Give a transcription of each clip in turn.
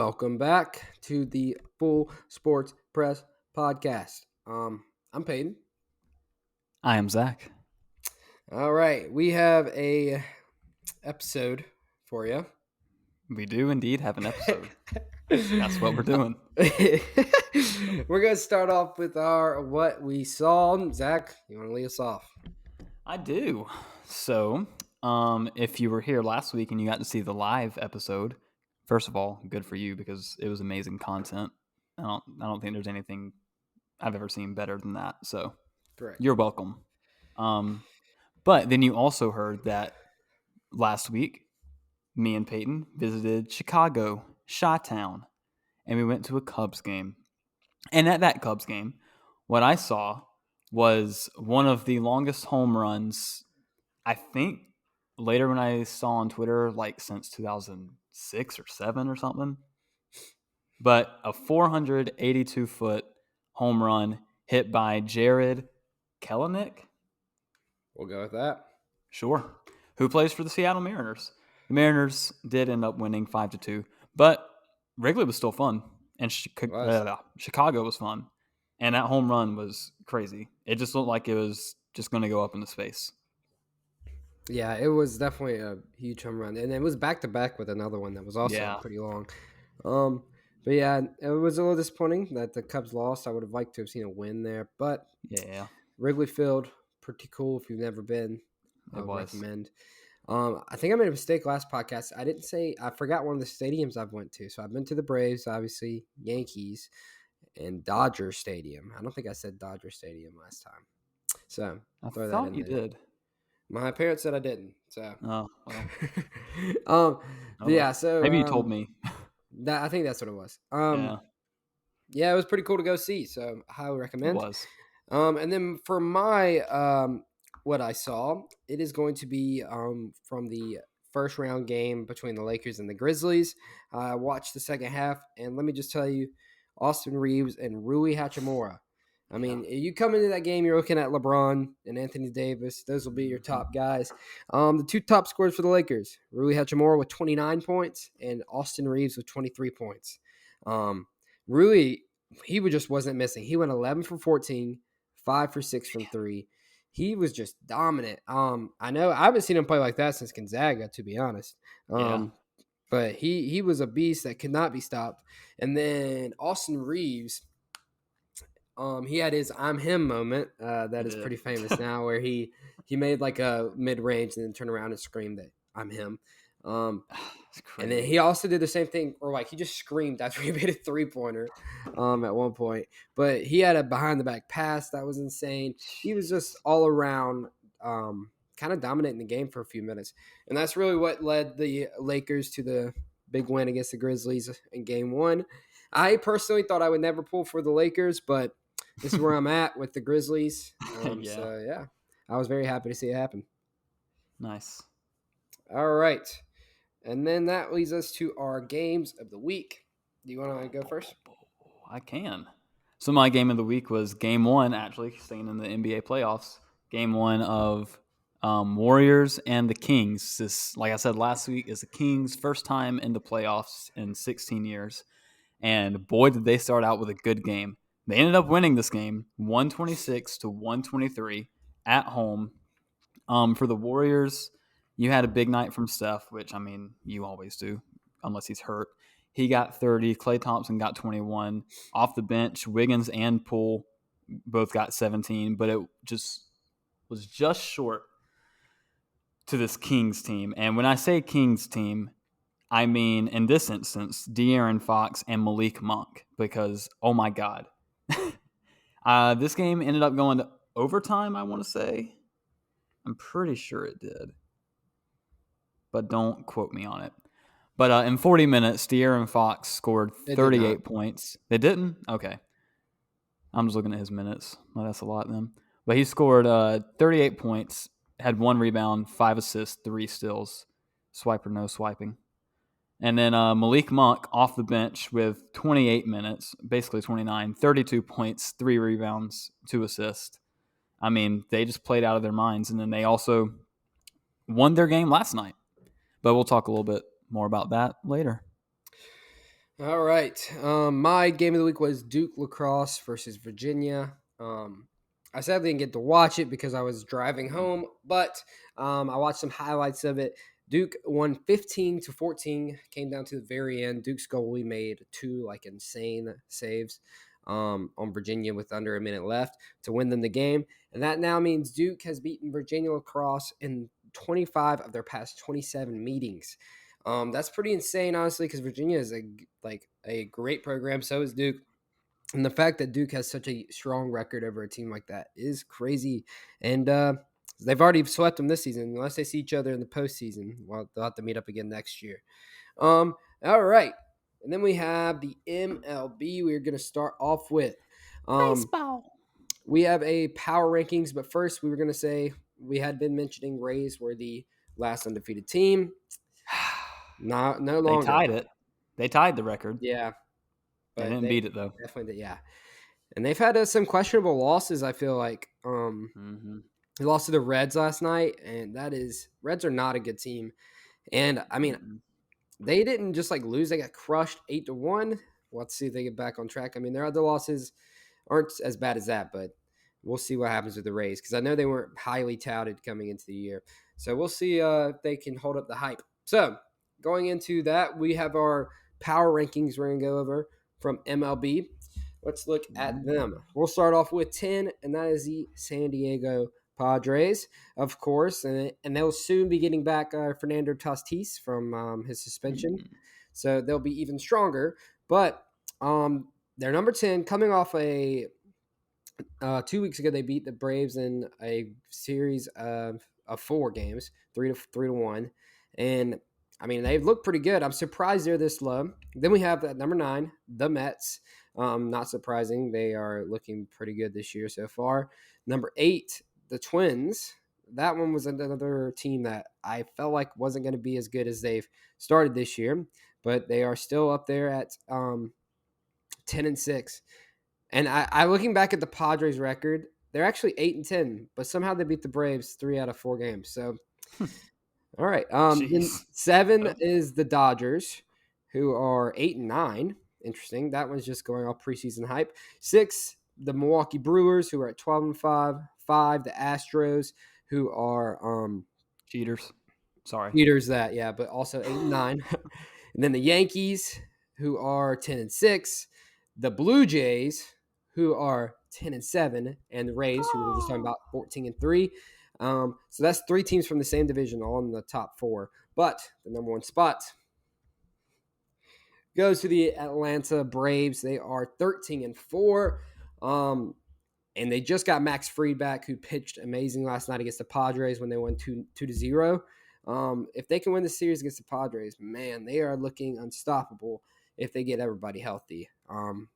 Welcome back to the Full Sports Press podcast. I'm Peyton. I am Zach. All right, we have a episode for you. We do indeed have an episode. That's what we're doing. We're gonna start off with our what we saw. Zach, you want to lead us off? I do. So, if you were here last week and you got to see the live episode, first of all, good for you because it was amazing content. I don't think there's anything I've ever seen better than that. So, Correct. you're welcome. But then you also heard that last week, me and Peyton visited Chicago, Chi-Town, and we went to a Cubs game. And at that Cubs game, what I saw was one of the longest home runs, I think, later when I saw on Twitter, like since 2006 or 7 or something. But a 482-foot home run hit by Jared Kelenic. We'll go with that. Sure. Who plays for the Seattle Mariners. The Mariners did end up winning 5-2, but Wrigley was still fun, and Chicago was fun, and that home run was crazy. It just looked like it was just going to go up into space. Yeah, it was definitely a huge home run, and it was back to back with another one that was also pretty long. But yeah, it was a little disappointing that the Cubs lost. I would have liked to have seen a win there, but Yeah, Wrigley Field, pretty cool if you've never been. I would recommend. I think I made a mistake last podcast. I forgot one of the stadiums I've went to. So I've been to the Braves, obviously, Yankees, and Dodger Stadium. I don't think I said Dodger Stadium last time. So I throw thought that in you there. did. My parents said I didn't. So well. Yeah, so maybe you told me. I think that's what it was. Yeah, it was pretty cool to go see. So I highly recommend. it was. And then for my what I saw, it is going to be from the first round game between the Lakers and the Grizzlies. I watched the second half, and let me just tell you, Austin Reeves and Rui Hachimura. I mean, you come into that game, you're looking at LeBron and Anthony Davis. Those will be your top guys. The two top scorers for the Lakers, Rui Hachimura with 29 points and Austin Reeves with 23 points. Rui, he just wasn't missing. He went 11 for 14, 5 for 6 from 3. He was just dominant. I know I haven't seen him play like that since Gonzaga, to be honest. But he was a beast that could not be stopped. And then Austin Reeves, he had his "I'm him" moment. That is pretty famous now, where he made like a mid range and then turned around and screamed that "I'm him." And then he also did the same thing, or like he just screamed after he made a 3-pointer at one point. But he had a behind the back pass that was insane. He was just all around kind of dominating the game for a few minutes. And that's really what led the Lakers to the big win against the Grizzlies in game 1. I personally thought I would never pull for the Lakers, but this is where I'm at with the Grizzlies. So, yeah, I was very happy to see it happen. Nice. All right. And then that leads us to our games of the week. Do you want to go first? I can. So my game of the week was game 1, actually, staying in the NBA playoffs. Game 1 of Warriors and the Kings. This, like I said last week, is the Kings' first time in the playoffs in 16 years. And boy, did they start out with a good game. They ended up winning this game, 126-123 at home. For the Warriors, you had a big night from Steph, which, I mean, you always do, unless he's hurt. He got 30. Klay Thompson got 21. Off the bench, Wiggins and Poole both got 17, but it just was just short to this Kings team. And when I say Kings team, I mean, in this instance, De'Aaron Fox and Malik Monk, because, oh my God. This game ended up going to overtime, I want to say. I'm pretty sure it did, but don't quote me on it. But in 40 minutes, De'Aaron Fox scored 38 points. They didn't? Okay. I'm just looking at his minutes. Well, that's a lot then. But he scored 38 points, had 1 rebound, 5 assists, 3 steals. Swiper, no swiping. And then Malik Monk off the bench with 28 minutes, basically 29, 32 points, 3 rebounds, 2 assists. I mean, they just played out of their minds. And then they also won their game last night. But we'll talk a little bit more about that later. All right. My game of the week was Duke lacrosse versus Virginia. I sadly didn't get to watch it because I was driving home, but I watched some highlights of it. Duke won 15-14. Came down to the very end. Duke's goalie made two like insane saves on Virginia with under a minute left to win them the game, and that now means Duke has beaten Virginia lacrosse in 25 of their past 27 meetings. That's pretty insane, honestly, because Virginia is a great program. So is Duke, and the fact that Duke has such a strong record over a team like that is crazy. And they've already swept them this season. Unless they see each other in the postseason, well, they'll have to meet up again next year. All right, and then we have the MLB. We're going to start off with. Um, Baseball. we have a power rankings, but first we were going to say we had been mentioning Rays were the last undefeated team. No They longer. tied it. They tied the record. Yeah, They but didn't they beat it though. definitely did. Yeah, and they've had some questionable losses. I feel like Hmm. they lost to the Reds last night, and Reds are not a good team. And I mean, Mm-mm. they didn't just like lose; they got crushed 8-1. Let's see if they get back on track. I mean, their other losses aren't as bad as that, but we'll see what happens with the Rays because I know they weren't highly touted coming into the year. So we'll see if they can hold up the hype. So going into that, we have our power rankings we're going to go over from MLB. Let's look at them. We'll start off with 10, and that is the San Diego Padres, of course, and they'll soon be getting back Fernando Tatis from his suspension, Mm-mm. so they'll be even stronger. But they're number 10, coming off a 2 weeks ago, they beat the Braves in a series of four games, 3-1, and I mean they've looked pretty good. I'm surprised they're this low. Then we have at number 9, the Mets. Not surprising, they are looking pretty good this year so far. Number 8, the Twins. That one was another team that I felt like wasn't going to be as good as they've started this year, but they are still up there at 10-6. And I looking back at the Padres record, they're actually 8-10, but somehow they beat the Braves 3 out of 4 games. So, all right. Then Jeez. 7 Well, is the Dodgers, who are 8-9. Interesting. That one's just going off preseason hype. 6, the Milwaukee Brewers, who are at 12-5. 5, the Astros, who are cheaters. Sorry. Peters that, yeah, but also 8-9. And then the Yankees, who are 10-6, the Blue Jays, who are 10-7, and the Rays, who we were just talking Oh. about, 14-3. So that's 3 teams from the same division, all in the top 4. But the number 1 spot goes to the Atlanta Braves. They are 13-4. And they just got Max Fried back, who pitched amazing last night against the Padres when they won 2-0. If they can win the series against the Padres, man, they are looking unstoppable if they get everybody healthy. And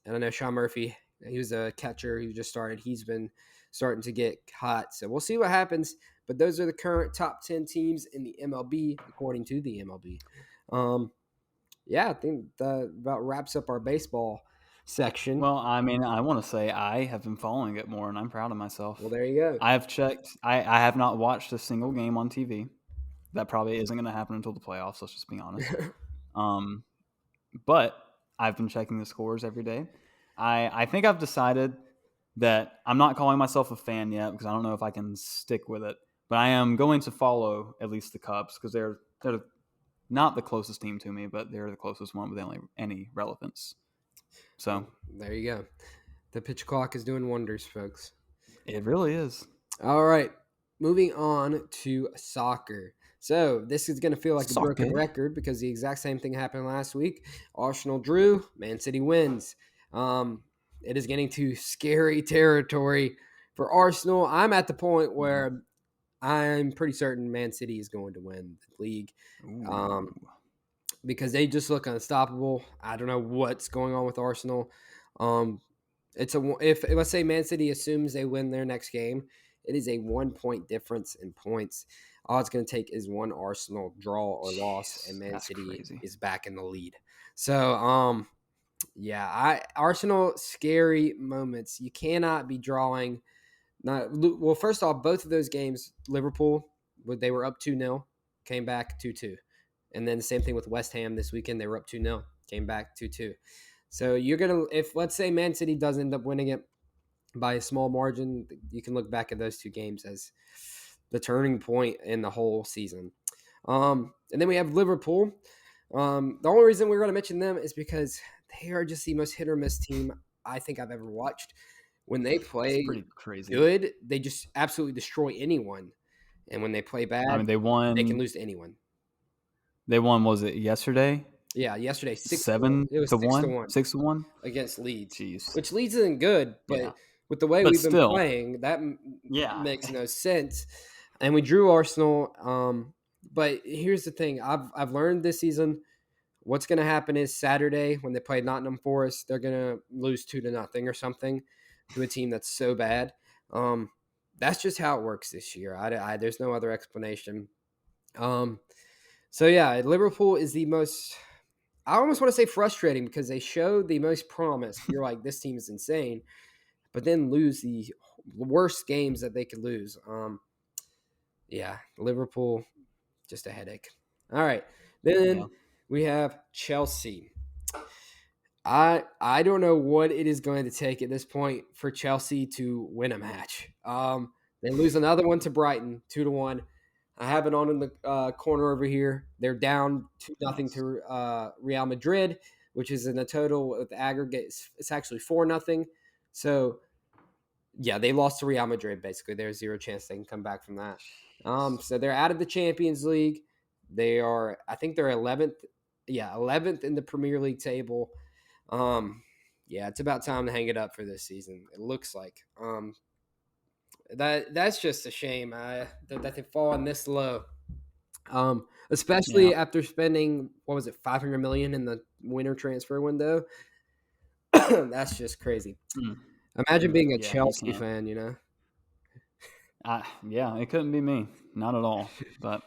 I know Sean Murphy, he was a catcher who just started. He's been starting to get hot. So we'll see what happens. But those are the current top 10 teams in the MLB, according to the MLB. Yeah, I think that about wraps up our baseball section. Well, I mean, I want to say I have been following it more, and I'm proud of Well, myself. there you go. I have checked. I have not watched a single game on TV. That probably isn't going to happen until the playoffs. Let's just be honest. Um, but I've been checking the scores every day. I think I've decided that I'm not calling myself a fan yet because I don't know if I can stick with it. But I am going to follow at least the Cubs because they're not the closest team to me, but they're the closest one with any relevance. So Well, there you go. The pitch clock is doing wonders, folks. it really is. All right, moving on to soccer. So this is going to feel like a broken Soccer. record because the exact same thing happened last week. Arsenal drew, Man City wins. It is getting to scary territory for Arsenal. I'm at the point where I'm pretty certain Man City is going to win the league. Ooh. Um, because they just look unstoppable. I don't know what's going on with Arsenal. Um, it's a if let's say Man City assumes they win their next game, it is a 1 point difference in points. All it's going to take is one Arsenal draw or loss, and Jeez, Man that's City crazy. is back in the lead. So, yeah, Arsenal scary moments. You cannot be drawing. Not well. First off, both of those games, Liverpool, they were up 2-0, came back 2-2. And then the same thing with West Ham this weekend. They were up 2-0, came back 2-2. So you're gonna, if let's say Man City does end up winning it by a small margin, you can look back at those two games as the turning point in the whole season. And then we have Liverpool. The only reason we're going to mention them is because they are just the most hit or miss team I think I've ever watched. When they It's play pretty crazy. good, they just absolutely destroy anyone. And when they play I bad, mean, they they can won. lose to anyone. They won. Was it yesterday? Yeah, yesterday 6-1. Seven It was to six to one. one 6-1. against Leeds, Jeez. which Leeds isn't good, Yeah. but with the way But we've been still, playing, that yeah. makes no sense. And we drew Arsenal. But here's the thing: I've learned this season. What's going to happen is Saturday when they play Nottingham Forest, they're going to lose 2-0 or something to a team that's so bad. That's just how it works this year. There's no other explanation. So yeah, Liverpool is the most. I almost want to say frustrating because they show the most promise. You're like, this team is insane, but then lose the worst games that they could lose. Yeah, Liverpool, just a headache. All right, Yeah. then we have Chelsea. I don't know what it is going to take at this point for Chelsea to win a match. They lose another one to Brighton, 2-1. I have it on in the corner over here. They're down 2-0 Nice. to Real Madrid, which is in a total with the aggregate. It's actually 4-0. So yeah, they lost to Real Madrid. Basically, there's zero chance they can come back from that. So they're out of the Champions League. They are, I think, they're 11th. Yeah, 11th in the Premier League table. Yeah, it's about time to hang it up for this season. It looks like that's just a shame that they've fallen this low. Yeah. Especially after spending what was it, 500 million in the winter transfer window. That's just crazy. Mm. Imagine being a Yeah, you Chelsea can't. fan, you know. Yeah, it couldn't be me. Not at all. But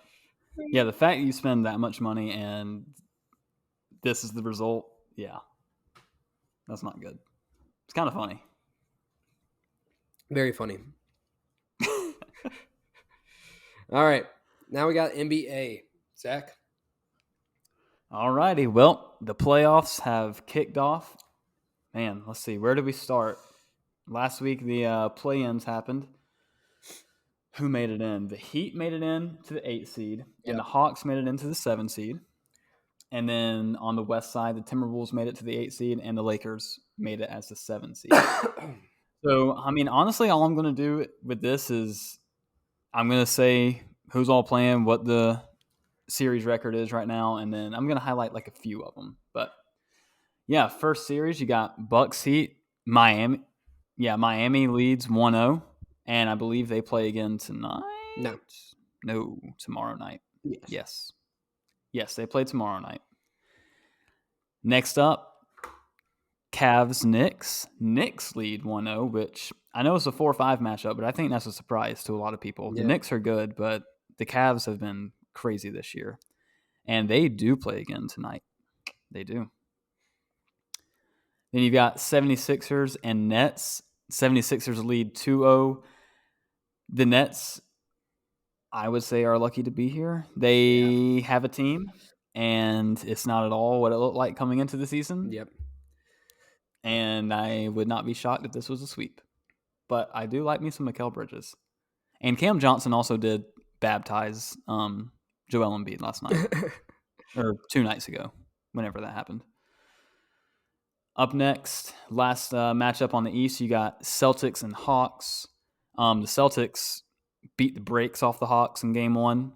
yeah, the fact you spend that much money and this is the result, yeah, that's not good. It's kind of funny. Very funny. All right, now we got NBA. Zach. All righty. Well, the playoffs have kicked off. Man, let's see. Where did we start? Last week, the play-ins happened. Who made it in? The Heat made it in to the 8 seed, and Yeah. the Hawks made it into the 7 seed. And then on the west side, the Timberwolves made it to the 8 seed, and the Lakers made it as the 7 seed. So, I mean, honestly, all I'm going to do with this is I'm going to say who's all playing, what the series record is right now, and then I'm going to highlight like a few of them. But yeah, first series, you got Bucks Heat, Miami. Yeah, Miami leads 1-0, and I believe they play again tonight. No. No, tomorrow night. Yes. Yes, they play tomorrow night. Next up, Cavs Knicks. Knicks lead 1-0, which I know it's a 4-5 matchup, but I think that's a surprise to a lot of people. The Yeah. Knicks are good, but the Cavs have been crazy this year. And they do play again tonight. They do. Then you've got 76ers and Nets. 76ers lead 2-0. The Nets, I would say, are lucky to be here. They have a team, and it's not at all what it looked like coming into the season. Yep. And I would not be shocked if this was a sweep. But I do like me some Mikal Bridges. And Cam Johnson also did baptize Joel Embiid last night. Or 2 nights ago, whenever that happened. Up next, last matchup on the East, you got Celtics and Hawks. The Celtics beat the brakes off the Hawks in game 1.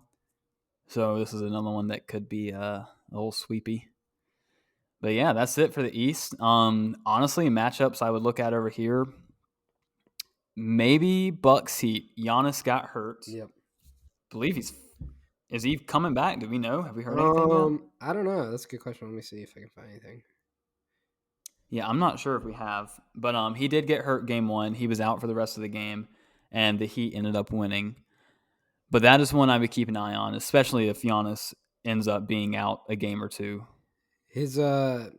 So this is another one that could be a little sweepy. But yeah, that's it for the East. Honestly, matchups I would look at over here, maybe Bucks Heat. Giannis got hurt. Yep. I believe is he coming back? Do we know? Have we heard anything yet? I don't know. That's a good question. Let me see if I can find anything. Yeah, I'm not sure if we have, but he did get hurt game 1. He was out for the rest of the game, and the Heat ended up winning. But that is one I would keep an eye on, especially if Giannis ends up being out a game or two. His MRI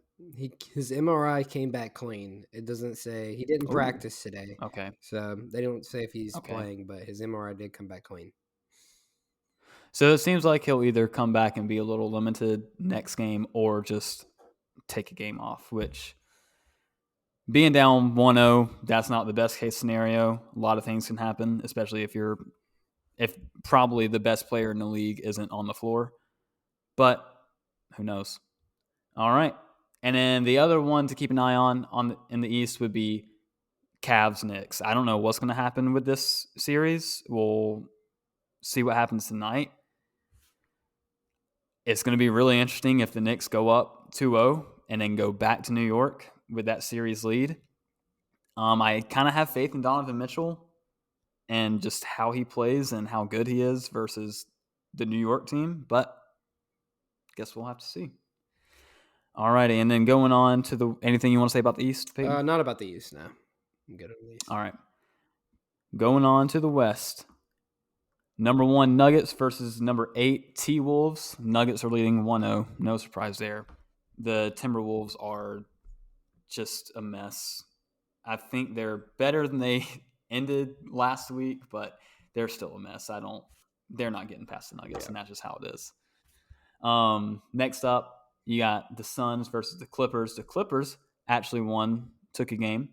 came back clean. It doesn't say he didn't Ooh, practice today. okay. So they don't say if he's Okay. playing, but his MRI did come back clean. So it seems like he'll either come back and be a little limited next game or just take a game off, which being down 1-0, that's not the best case scenario. A lot of things can happen, especially if probably the best player in the league isn't on the floor. But who knows? All right. And then the other one to keep an eye on in the East would be Cavs Knicks. I don't know what's going to happen with this series. We'll see what happens tonight. It's going to be really interesting if the Knicks go up 2-0 and then go back to New York with that series lead. I kind of have faith in Donovan Mitchell and just how he plays and how good he is versus the New York team, but guess we'll have to see. All righty, and then going on to anything you want to say about the East, Peyton? Not about the East, no. I'm good on the East. All right. Going on to the West. Number 1, Nuggets versus number 8, T-Wolves. Nuggets are leading 1-0. No surprise there. The Timberwolves are just a mess. I think they're better than they ended last week, but they're still a mess. They're not getting past the Nuggets, and that's just how it is. Next up, you got the Suns versus the Clippers. The Clippers actually took a game,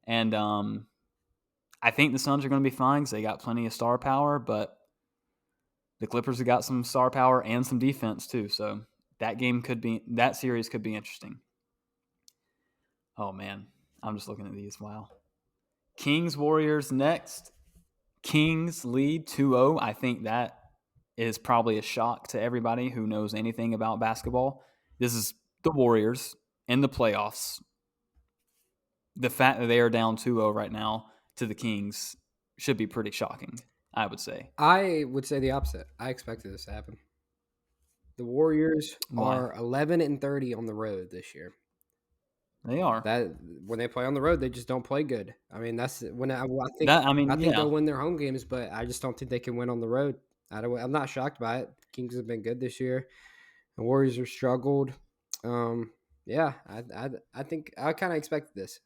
and I think the Suns are going to be fine because they got plenty of star power, but the Clippers have got some star power and some defense too. So that series could be interesting. Oh man, I'm just looking at these. Wow. Kings Warriors next. Kings lead 2-0. I think that is probably a shock to everybody who knows anything about basketball. This is the Warriors in the playoffs. The fact that they are down 2-0 right now to the Kings should be pretty shocking, I would say. I would say the opposite. I expected this to happen. The Warriors are 11-30 on the road this year. They are. That when they play on the road, they just don't play good. I mean, that's when I think they'll win their home games, but I just don't think they can win on the road. I'm not shocked by it. Kings have been good this year. The Warriors have struggled. Yeah, I think I kind of expected this.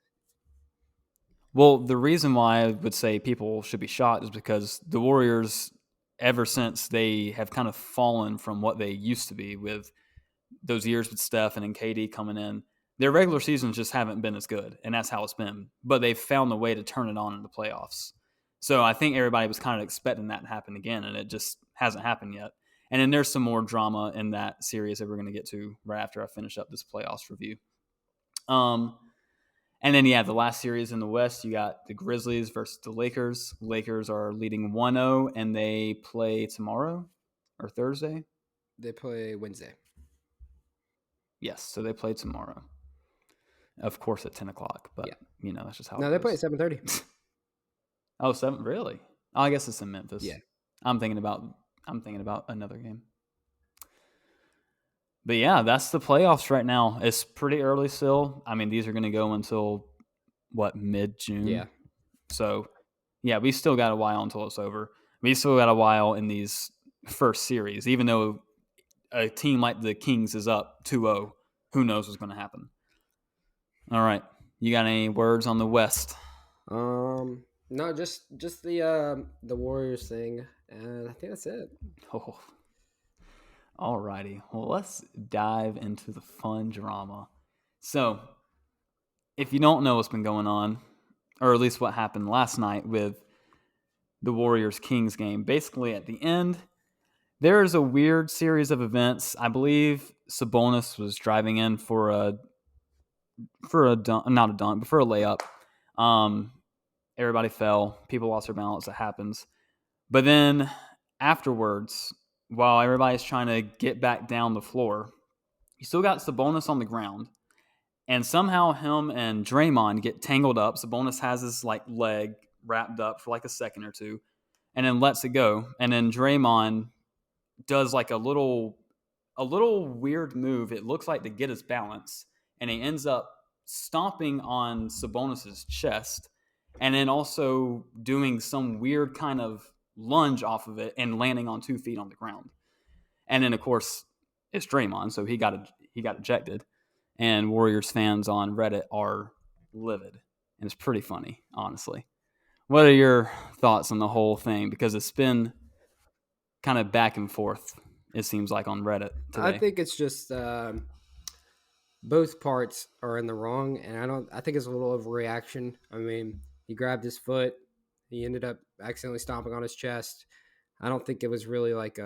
Well, the reason why I would say people should be shocked is because the Warriors, ever since they have kind of fallen from what they used to be with those years with Steph and then KD coming in, their regular seasons just haven't been as good, and that's how it's been. But they've found a way to turn it on in the playoffs. So I think everybody was kind of expecting that to happen again, and it just hasn't happened yet. And then there's some more drama in that series that we're going to get to right after I finish up this playoffs review. And then, the last series in the West, you got the Grizzlies versus the Lakers. Lakers are leading 1-0, and they play tomorrow or Thursday? They play Wednesday. Yes, so they play tomorrow. Of course at 10 o'clock, but, that's just how it goes. No, they play at 7:30. Oh, 7? Really? Oh, I guess it's in Memphis. Yeah. I'm thinking about another game. But yeah, that's the playoffs right now. It's pretty early still. I mean, these are going to go until mid-June? Yeah. So, we still got a while until it's over. We still got a while in these first series, even though a team like the Kings is up 2-0. Who knows what's going to happen? All right, you got any words on the West? No, just the Warriors thing, and I think that's it. Oh. All righty. Well, let's dive into the fun drama. So, if you don't know what's been going on, or at least what happened last night with the Warriors-Kings game, basically at the end, there is a weird series of events. I believe Sabonis was driving in for a dunk, not a dunk, but for a layup. Everybody fell. People lost their balance. It happens. But then afterwards, while everybody's trying to get back down the floor, you still got Sabonis on the ground. And somehow him and Draymond get tangled up. Sabonis has his leg wrapped up for a second or two and then lets it go. And then Draymond does a little weird move. It looks like to get his balance. And he ends up stomping on Sabonis's chest and then also doing some weird kind of lunge off of it and landing on 2 feet on the ground. And then, of course, it's Draymond, so he got ejected. And Warriors fans on Reddit are livid. And it's pretty funny, honestly. What are your thoughts on the whole thing? Because it's been kind of back and forth, it seems like, on Reddit today. I think it's just both parts are in the wrong, and I think it's a little overreaction. I mean, he grabbed his foot, he ended up accidentally stomping on his chest. I don't think it was really like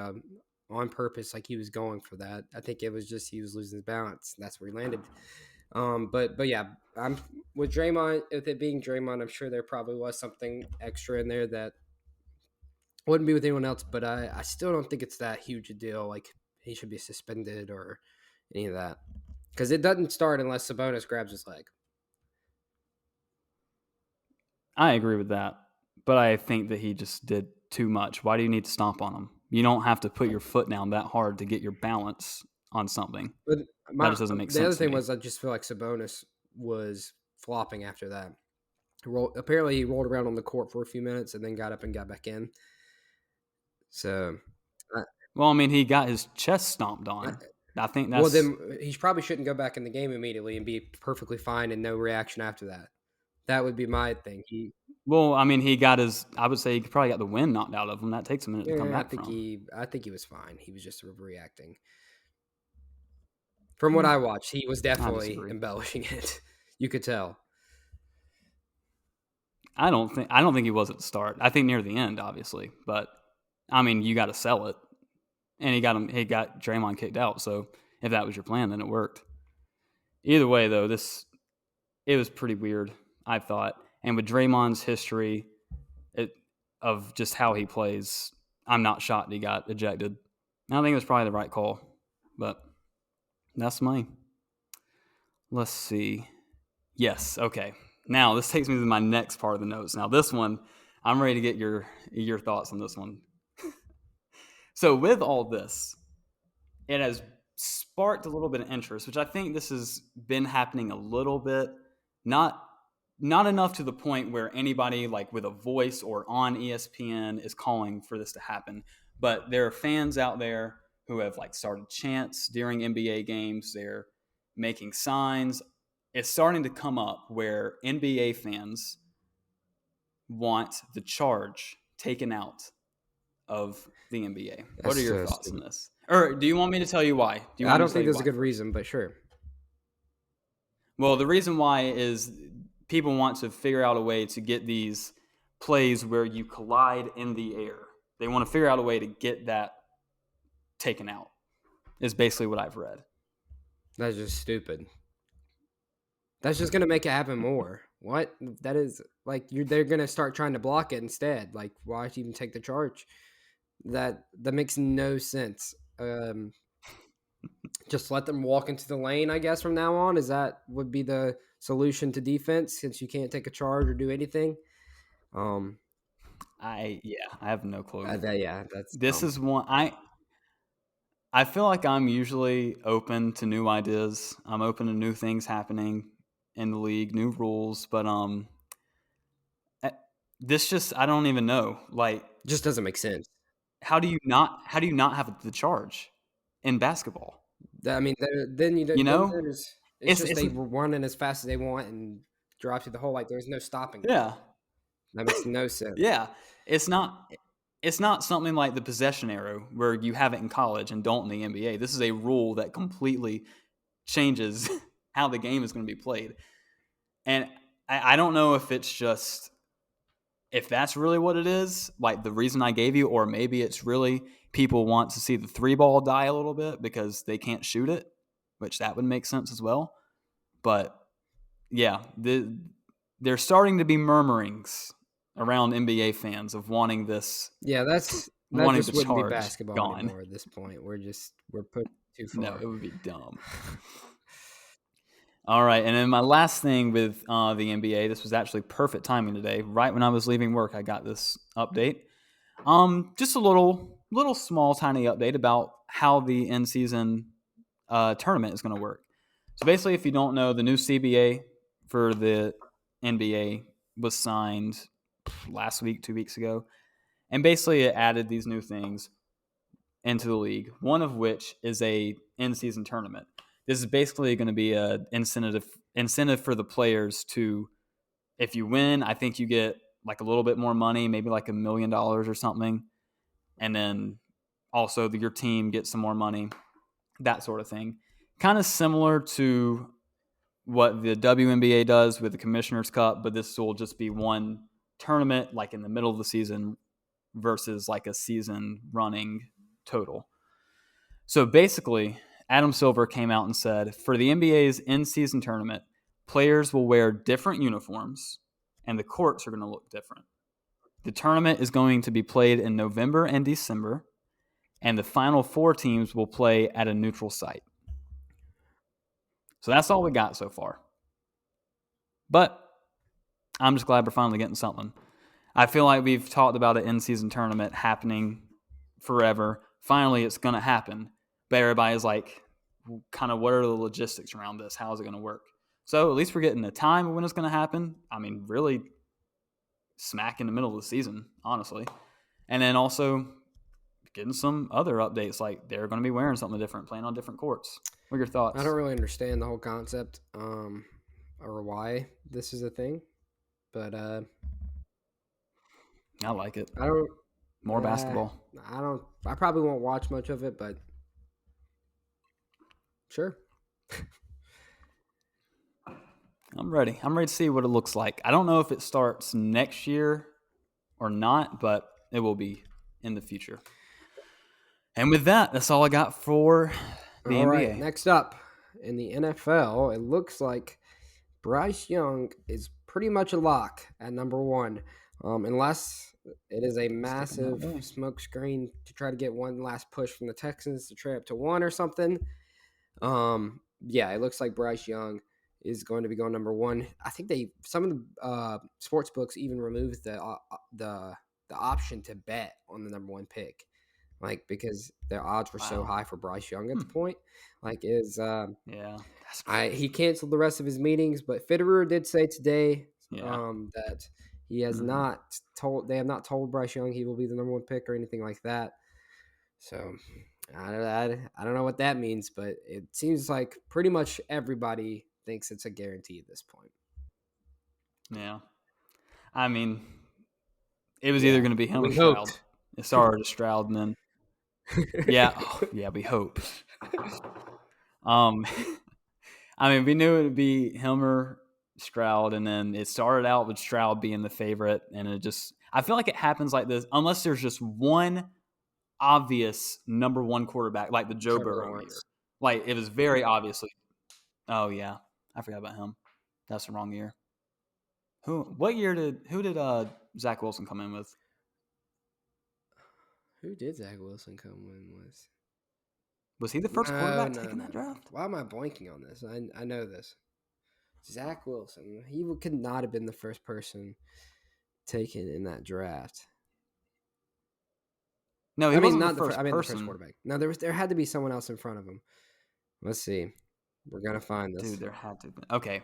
on purpose, like he was going for that. I think it was just he was losing his balance. And that's where he landed. But yeah, I'm with Draymond. With it being Draymond, I'm sure there probably was something extra in there that wouldn't be with anyone else. But I still don't think it's that huge a deal. Like he should be suspended or any of that because it doesn't start unless Sabonis grabs his leg. I agree with that, but I think that he just did too much. Why do you need to stomp on him? You don't have to put your foot down that hard to get your balance on something. But That just doesn't make the other sense to thing me. was I just feel like Sabonis was flopping after that. Apparently, he rolled around on the court for a few minutes and then got up and got back in. So, uh, Well, I mean, he got his chest stomped on. I think well, that's then he probably shouldn't go back in the game immediately and be perfectly fine and no reaction after that. That would be my thing. well. I mean, he got his. I would say he probably got the wind knocked out of him. That takes a minute to come Yeah, back from. I think he was fine. He was just reacting. From what I watched, he was I definitely disagree. embellishing it. You could tell. I don't think he was at the start. I think near the end, obviously, but I mean, you got to sell it, and he got Draymond kicked out. So if that was your plan, then it worked. Either way, though, it was pretty weird. I thought, and with Draymond's history it, of just how he plays, I'm not shocked he got ejected. I think it was probably the right call, but that's me. Let's see. Yes, okay. Now this takes me to my next part of the notes. Now this one, I'm ready to get your thoughts on this one. So with all this, it has sparked a little bit of interest, which I think this has been happening a little bit, not not enough to the point where anybody like with a voice or on ESPN is calling for this to happen. But there are fans out there who have like started chants during NBA games. They're making signs. It's starting to come up where NBA fans want the charge taken out of the NBA. What That's are your so thoughts on stupid. this? Or do you want me to tell you why? Do you I want me don't to tell think you there's a why good first? reason, but sure. Well, the reason why is people want to figure out a way to get these plays where you collide in the air. They want to figure out a way to get that taken out, is basically what I've read. That's just stupid. That's just gonna make it happen more. What? That is like they're gonna start trying to block it instead. Like, why even take the charge? That makes no sense. Just let them walk into the lane, I guess, from now on. Is that would be the solution to defense since you can't take a charge or do anything? Um, I have no clue. yeah, that's This is one I feel like I'm usually open to new ideas. I'm open to new things happening in the league, new rules, but eh, this just I don't even know. Like just doesn't make sense. how do you not have the charge in basketball? I mean, then you You then know? there's it's just It's they were running as fast as they want and drive through the hole. Like there's no stopping that. yeah. That makes no sense. Yeah. It's not it's not something like the possession arrow where you have it in college and don't in the NBA. This is a rule that completely changes how the game is going to be played. And I don't know if it's just if that's really what it is, like the reason I gave you, or maybe it's really people want to see the three ball die a little bit because they can't shoot it, which that would make sense as well. But yeah, there's starting to be murmurings around NBA fans of wanting Yeah, that wanting just the wouldn't be charge basketball gone. anymore at this point. We're put too No, far. it would be dumb. All right, and then my last thing with the NBA, this was actually perfect timing today. Right when I was leaving work, I got this update. Just a little small, tiny update about how the in season tournament is going to work. So basically, if you don't know, the new CBA for the NBA was signed last week, 2 weeks ago, and basically it added these new things into the league. One of which is a in-season tournament. This is basically going to be a incentive for the players to, if you win, I think you get like a little bit more money, maybe like $1 million or something, and then also your team gets some more money, that sort of thing. kind of similar to what the WNBA does with the Commissioner's Cup, but this will just be one tournament like in the middle of the season versus like a season running total. So basically, Adam Silver came out and said for the NBA's in-season tournament, players will wear different uniforms and the courts are going to look different. The tournament is going to be played in November and December, and the final 4 teams will play at a neutral site. So that's all we got so far. But I'm just glad we're finally getting something. I feel like we've talked about an in-season tournament happening forever. Finally, it's going to happen. But everybody's like, kind of what are the logistics around this? How is it going to work? So at least we're getting the time of when it's going to happen. I mean, really smack in the middle of the season, honestly. And then also getting some other updates, like they're going to be wearing something different, playing on different courts. What are your thoughts? I don't really understand the whole concept or why this is a thing, but I like it. I don't. More basketball. I don't. I probably won't watch much of it, but sure. I'm ready. I'm ready to see what it looks like. I don't know if it starts next year or not, but it will be in the future. And with that, that's all I got for the All NBA. right. Next up in the NFL, it looks like Bryce Young is pretty much a lock at number 1, unless it is a massive smokescreen to try to get one last push from the Texans to trade up to 1 or something. Yeah, it looks like Bryce Young is going to be going number 1. I think some of the sports books even removed the option to bet on the number 1 pick, like because their odds were so high for Bryce Young at the point. Like Yeah. he canceled the rest of his meetings, but Fitterer did say today Yeah. that he has not told. They have not told Bryce Young he will be the number 1 pick or anything like that. So I don't know what that means, but it seems like pretty much everybody thinks it's a guarantee at this point. Yeah. I mean, it was either going to be him or Stroud. It started as Stroud, and then we hope. I mean, we knew it would be him or Stroud, and then it started out with Stroud being the favorite, and I feel like it happens like this unless there's just one obvious number 1 quarterback, like the Joe Burrow year. Like it was very obviously. Oh yeah, I forgot about him. That's the wrong year. Who did Zach Wilson come in with? Who did Zach Wilson come in with? Was he the first quarterback taken that draft? Why am I blanking on this? I know this. Zach Wilson. He could not have been the first person taken in that draft. No, he wasn't the first person. The first quarterback. No, there had to be someone else in front of him. Let's see. We're gonna find this. Dude, there had to be. Okay.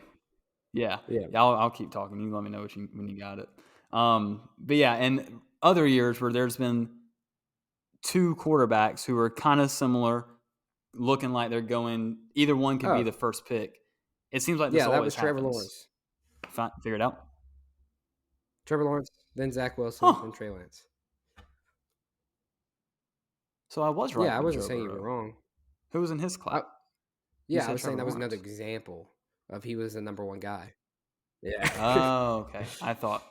Yeah. I'll keep talking. You let me know when you got it. But yeah, and other years where there's been 2 quarterbacks who are kind of similar, looking like they're going. Either one could be the first pick. It seems like this always happens. Trevor Lawrence. Figure it out. Trevor Lawrence, then Zach Wilson, then Trey Lance. So I was right. Yeah, I wasn't saying you were wrong. Who was in his class? I was saying that was another example of he was the number 1 guy. Yeah. Oh, okay. I thought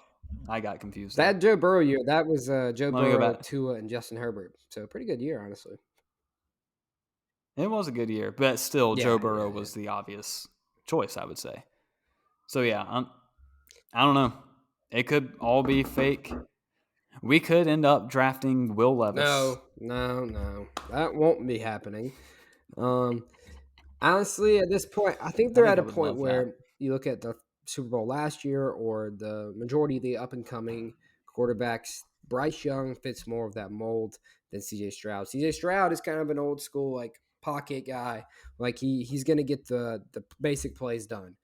I got confused. That Joe Burrow year, that was Joe Burrow, Tua, and Justin Herbert. So pretty good year, honestly. It was a good year, but still, Joe Burrow was the obvious choice, I would say. So yeah, I don't know. It could all be fake. We could end up drafting Will Levis. No. That won't be happening. Honestly, at this point, I think they're at a point where you look at the Super Bowl last year or the majority of the up-and-coming quarterbacks, Bryce Young fits more of that mold than CJ Stroud. CJ Stroud is kind of an old school, like, pocket guy. Like, he's going to get the basic plays done.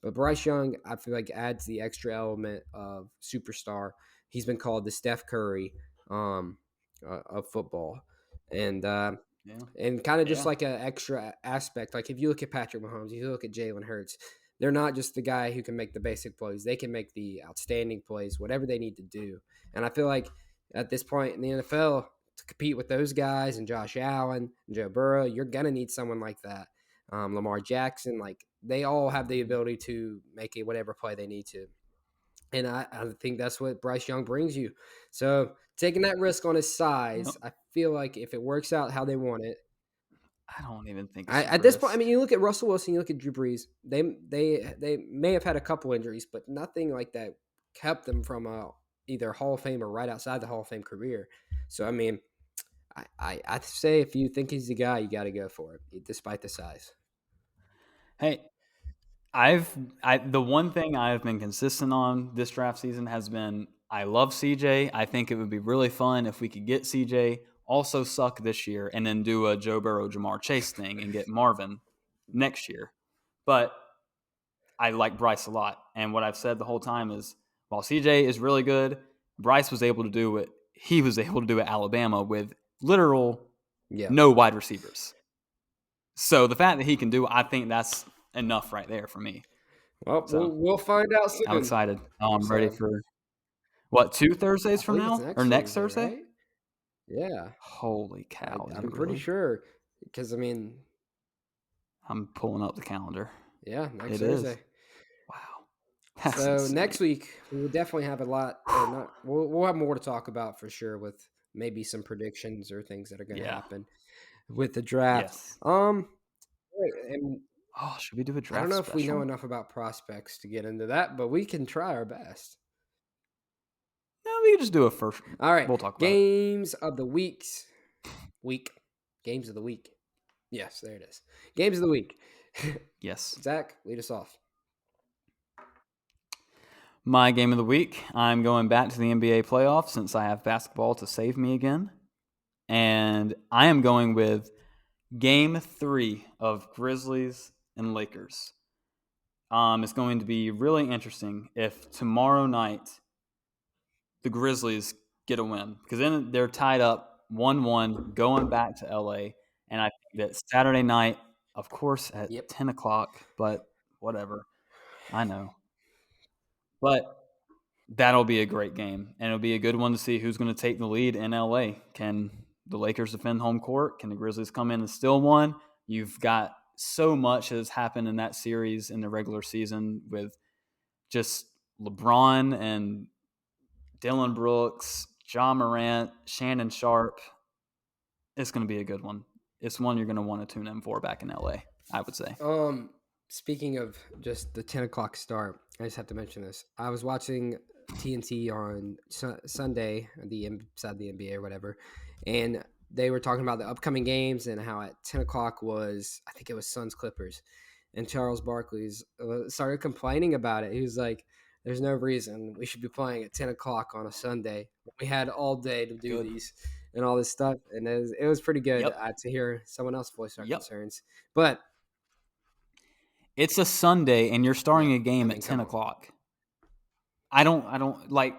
But Bryce Young, I feel like, adds the extra element of superstar. He's been called the Steph Curry of football. And kind of just like an extra aspect. Like if you look at Patrick Mahomes, you look at Jalen Hurts, they're not just the guy who can make the basic plays. They can make the outstanding plays, whatever they need to do. And I feel like at this point in the NFL, to compete with those guys and Josh Allen and Joe Burrow, you're going to need someone like that. Lamar Jackson. Like they all have the ability to make it whatever play they need to. And I think that's what Bryce Young brings you. So taking that risk on his You size, know, I feel like if it works out how they want it, I don't even think it's a At this point, I risk. mean, you look at Russell Wilson, you look at Drew Brees. They may have had a couple injuries, but nothing like that kept them from either Hall of Fame or right outside the Hall of Fame career. So I mean, I say if you think he's the guy, you got to go for it, despite the size. Hey, the one thing I've been consistent on this draft season has been I love CJ. I think it would be really fun if we could get CJ, also suck this year, and then do a Joe Burrow, Jamar Chase thing and get Marvin next year. But I like Bryce a lot. And what I've said the whole time is while CJ is really good, Bryce was able to do what he was able to do at Alabama with literal Yeah. no wide receivers. So the fact that he can do it, I think that's enough right there for me. Well, So we'll find out I'm soon. excited. I'm ready So for what, 2 Thursdays I from believe it's now or next next Thursday, Thursday? right? Yeah, Holy cow! Is it I'm pretty really? sure because I mean, I'm pulling up the calendar. yeah, next It is. Thursday. Wow, that's So insane. next week we will definitely have a lot, or not. We'll have more to talk about for sure, with maybe some predictions or things that are going to Yeah. happen with the draft. Yes. And Oh, should we do a I don't draft know if we know special? enough about prospects to get into that, but we can try our best. No, we can just do a first. All right, We'll talk about it. games of the week, games of the week. Yes, there it is. Games of the week. Yes. Zach, lead us off. My game of the week. I'm going back to the NBA playoffs since I have basketball to save me again. And I am going with game 3 of Grizzlies and Lakers. It's going to be really interesting if tomorrow night the Grizzlies get a win because then they're tied up 1-1 going back to LA. And I think that Saturday night, of course, at Yep. 10 o'clock, but whatever. I know. But that'll be a great game. And it'll be a good one to see who's going to take the lead in LA. Can the Lakers defend home court? Can the Grizzlies come in and still one? You've got so much that has happened in that series in the regular season with just LeBron and Dylan Brooks, John Morant, Shannon Sharp. It's going to be a good one. It's one you're going to want to tune in for back in LA, I would say. Um, Speaking of just the 10 o'clock start, I just have to mention this. I was watching TNT on Sunday, inside the NBA or whatever, and they were talking about the upcoming games and how at 10 o'clock was, I think it was Suns Clippers, and Charles Barkley's started complaining about it. He was like, "There's no reason we should be playing at 10 o'clock on a Sunday. We had all day to do Good. these and all this stuff," and it was pretty good Yep. to hear someone else voice our Yep. concerns, but. It's a Sunday and you're starting Yep. a I game at mean, 10 come on. o'clock. I don't like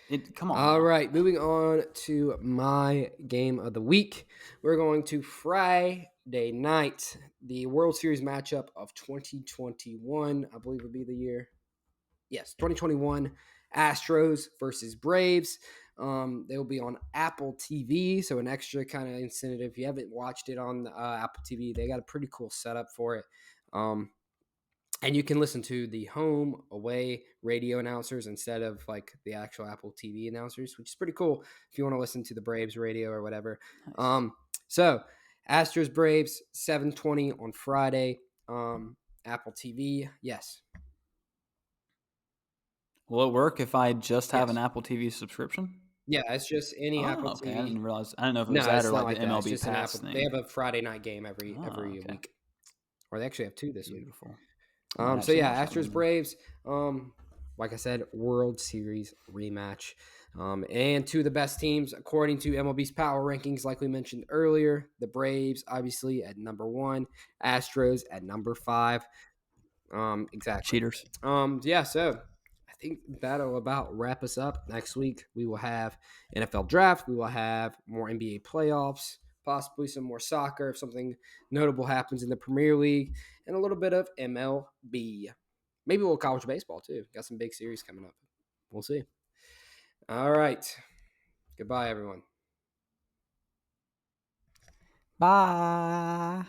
it. Come on All now. right, moving on to my game of the week. We're going to Friday night, the World Series matchup of 2021. I believe would be the year. Yes, 2021 Astros versus Braves. They will be on Apple TV, so an extra kind of incentive. If you haven't watched it on Apple TV, they got a pretty cool setup for it. And you can listen to the home away radio announcers instead of like the actual Apple TV announcers, which is pretty cool if you want to listen to the Braves radio or whatever. Nice. So Astros Braves 7:20 on Friday. Apple TV, yes, Will it work if I just have an yes, Apple TV subscription? yeah. It's just any Apple Oh, okay. I TV. didn't realize. I didn't know if it was No, that it's or not like the like that. It's MLB just an Pass Apple. They thing. have a Friday night game Oh, every okay. week, or they actually have two this week. Beautiful. I might So actually yeah, watch that one Astros then. Braves. Like I said, World Series rematch. And two of the best teams according to MLB's power rankings, like we mentioned earlier. The Braves, obviously at number 1, Astros at number 5. Exactly. Cheaters. Yeah. So I think that'll about wrap us up. Next week we will have NFL draft. We will have more NBA playoffs, possibly some more soccer if something notable happens in the Premier League, and a little bit of MLB. Maybe a little college baseball too. Got some big series coming up. We'll see. All right. Goodbye, everyone. Bye.